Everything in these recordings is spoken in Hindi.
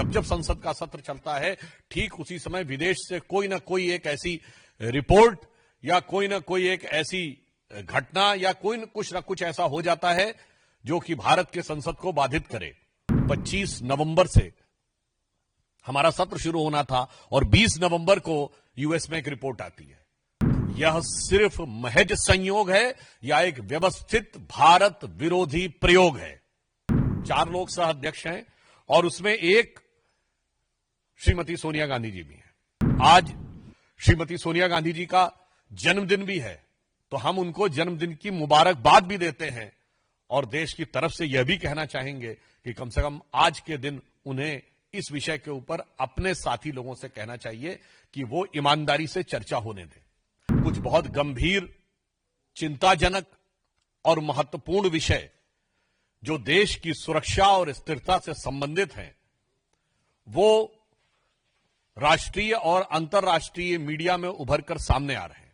जब जब संसद का सत्र चलता है, ठीक उसी समय विदेश से कोई ना कोई एक ऐसी रिपोर्ट या कोई ना कोई एक ऐसी घटना या कुछ ना कुछ ऐसा हो जाता है जो कि भारत के संसद को बाधित करे। 25 नवंबर से हमारा सत्र शुरू होना था और 20 नवंबर को यूएस में एक रिपोर्ट आती है। यह सिर्फ महज संयोग है या एक व्यवस्थित भारत विरोधी प्रयोग है। 4 लोग सह अध्यक्ष हैं और उसमें एक श्रीमती सोनिया गांधी जी भी हैं। आज श्रीमती सोनिया गांधी जी का जन्मदिन भी है, तो हम उनको जन्मदिन की मुबारकबाद भी देते हैं और देश की तरफ से यह भी कहना चाहेंगे कि कम से कम आज के दिन उन्हें इस विषय के ऊपर अपने साथी लोगों से कहना चाहिए कि वो ईमानदारी से चर्चा होने दें। कुछ बहुत गंभीर, चिंताजनक और महत्वपूर्ण विषय जो देश की सुरक्षा और स्थिरता से संबंधित हैं, वो राष्ट्रीय और अंतर्राष्ट्रीय मीडिया में उभरकर सामने आ रहे हैं।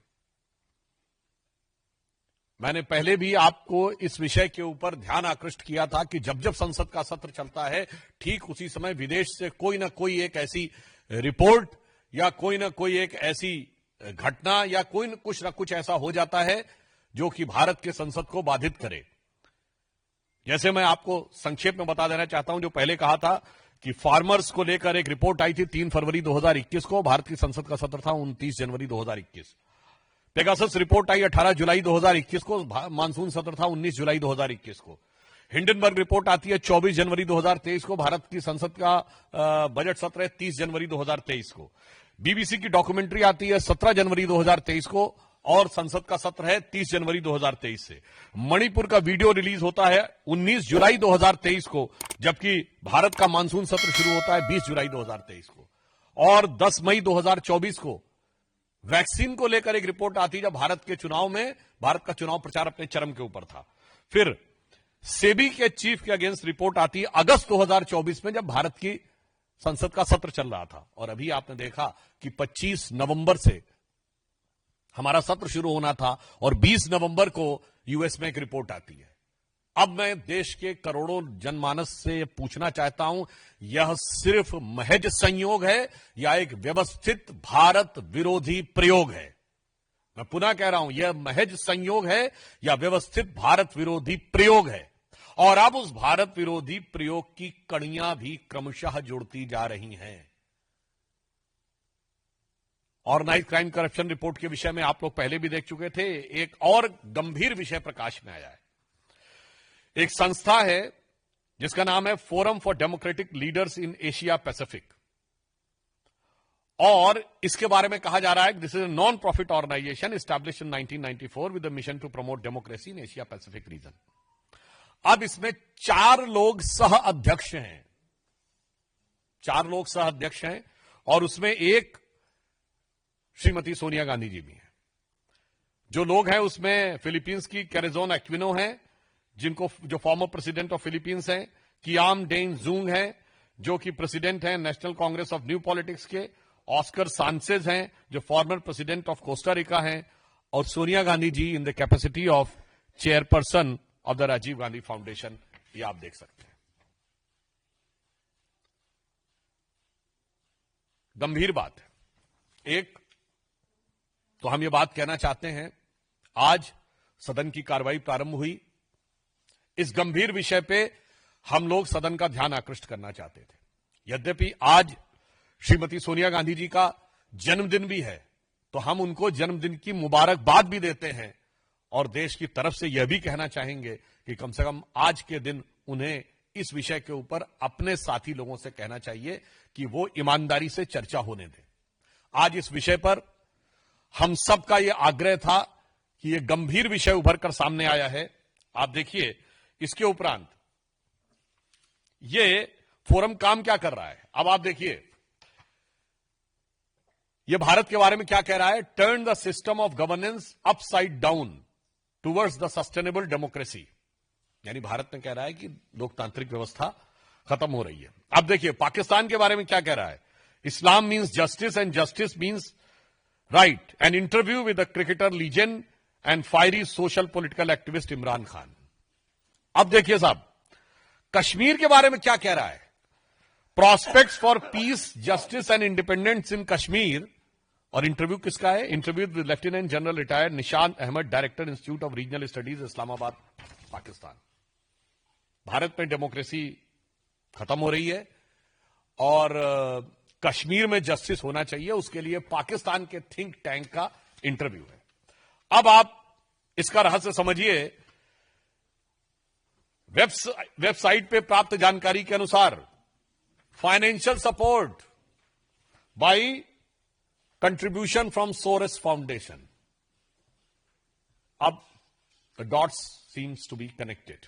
मैंने पहले भी आपको इस विषय के ऊपर ध्यान आकृष्ट किया था कि जब जब संसद का सत्र चलता है, ठीक उसी समय विदेश से कोई ना कोई एक ऐसी रिपोर्ट या कोई ना कोई एक ऐसी घटना या कुछ ना कुछ ऐसा हो जाता है जो कि भारत के संसद को बाधित करे। जैसे मैं आपको संक्षेप में बता देना चाहता हूं, जो पहले कहा था कि फार्मर्स को लेकर एक रिपोर्ट आई थी 3 फरवरी 2021 को, भारत की संसद का सत्र था 29 जनवरी 2021। पेगासस रिपोर्ट आई 18 जुलाई 2021 को, मानसून सत्र था 19 जुलाई 2021 को। हिंडनबर्ग रिपोर्ट आती है 24 जनवरी 2023 को, भारत की संसद का बजट सत्र है 30 जनवरी 2023 को। बीबीसी की डॉक्यूमेंट्री आती है 17 जनवरी 2023 को और संसद का सत्र है 30 जनवरी 2023 से। मणिपुर का वीडियो रिलीज होता है 19 जुलाई 2023 को, जबकि भारत का मानसून सत्र शुरू होता है 20 जुलाई 2023 को। और 10 मई 2024 को वैक्सीन को लेकर एक रिपोर्ट आती है, जब भारत का चुनाव प्रचार अपने चरम के ऊपर था। फिर सेबी के चीफ के अगेंस्ट रिपोर्ट आती है अगस्त 2024 में, जब भारत की संसद का सत्र चल रहा था। और अभी आपने देखा कि 25 नवंबर से हमारा सत्र शुरू होना था और 20 नवंबर को यूएस में एक रिपोर्ट आती है। अब मैं देश के करोड़ों जनमानस से पूछना चाहता हूं, यह सिर्फ महज संयोग है या एक व्यवस्थित भारत विरोधी प्रयोग है? मैं पुनः कह रहा हूं, यह महज संयोग है या व्यवस्थित भारत विरोधी प्रयोग है। और अब उस भारत विरोधी प्रयोग की कड़ियां भी क्रमशः जुड़ती जा रही हैं। ऑर्गेनाइज क्राइम करप्शन रिपोर्ट के विषय में आप लोग पहले भी देख चुके थे। एक और गंभीर विषय प्रकाश में आया है। एक संस्था है जिसका नाम है forum for democratic leaders in Asia Pacific, और इसके बारे में कहा जा रहा है कि this is a non profit organisation established in 1994 with the mission to promote democracy in Asia Pacific region. अब इसमें 4 लोग सह अध्यक्ष हैं, 4 लोग सह अध्यक्ष हैं और उसमें एक श्रीमती सोनिया गांधी जी भी हैं। जो लोग हैं उसमें फिलीपींस की कैरेजोन एक्विनो हैं, जो फॉर्मर प्रेसिडेंट ऑफ फिलीपींस हैं, कियाम डेन जूंग हैं जो कि प्रेसिडेंट हैं National Congress of New Politics के, ऑस्कर सांचेज हैं जो former president of Costa Rica हैं, और Sonia Gandhi ji in the capacity of chairperson of the Rajiv Gandhi Foundation. ये आप देख सकते हैं। गंभीर बात है। एक तो हम ये बात कहना चाहते हैं, आज सदन की कार्रवाई प्रारंभ हुई। इस गंभीर विषय पे हम लोग सदन का ध्यान आकृष्ट करना चाहते थे। यद्यपि आज श्रीमती सोनिया गांधी जी का जन्मदिन भी है, तो हम उनको जन्मदिन की मुबारकबाद भी देते हैं और देश की तरफ से यह भी कहना चाहेंगे कि कम से कम आज के दिन उन्हें इस विषय के ऊपर अपने साथी लोगों से कहना चाहिए कि वो ईमानदारी से चर्चा होने दें। आज इस विषय पर हम सबका यह आग्रह था कि यह गंभीर विषय उभर कर सामने आया है। आप देखिए, इसके उपरांत यह फोरम काम क्या कर रहा है। अब आप देखिए, यह भारत के बारे में क्या कह रहा है। Turn the system of governance upside down towards the sustainable democracy. यानी भारत में कह रहा है कि लोकतांत्रिक व्यवस्था खत्म हो रही है। अब देखिए, पाकिस्तान के बारे में क्या कह रहा है। Islam means justice and justice means right. An interview with the cricketer legend and fiery social political activist Imran Khan. अब देखिए साहब, कश्मीर के बारे में क्या कह रहा है। Prospects for peace, justice and independence in Kashmir. और इंटरव्यू किसका है? Interview with lieutenant general retired Nishant Ahmad, director institute of regional studies, Islamabad, Pakistan. Bharat में डेमोक्रेसी खत्म हो रही है और कश्मीर में जस्टिस होना चाहिए, उसके लिए पाकिस्तान के थिंक टैंक का इंटरव्यू है। अब आप इसका रहस्य समझिए। वेबसाइट पे प्राप्त जानकारी के अनुसार financial support by contribution from Soros Foundation. अब the dots seems to be connected.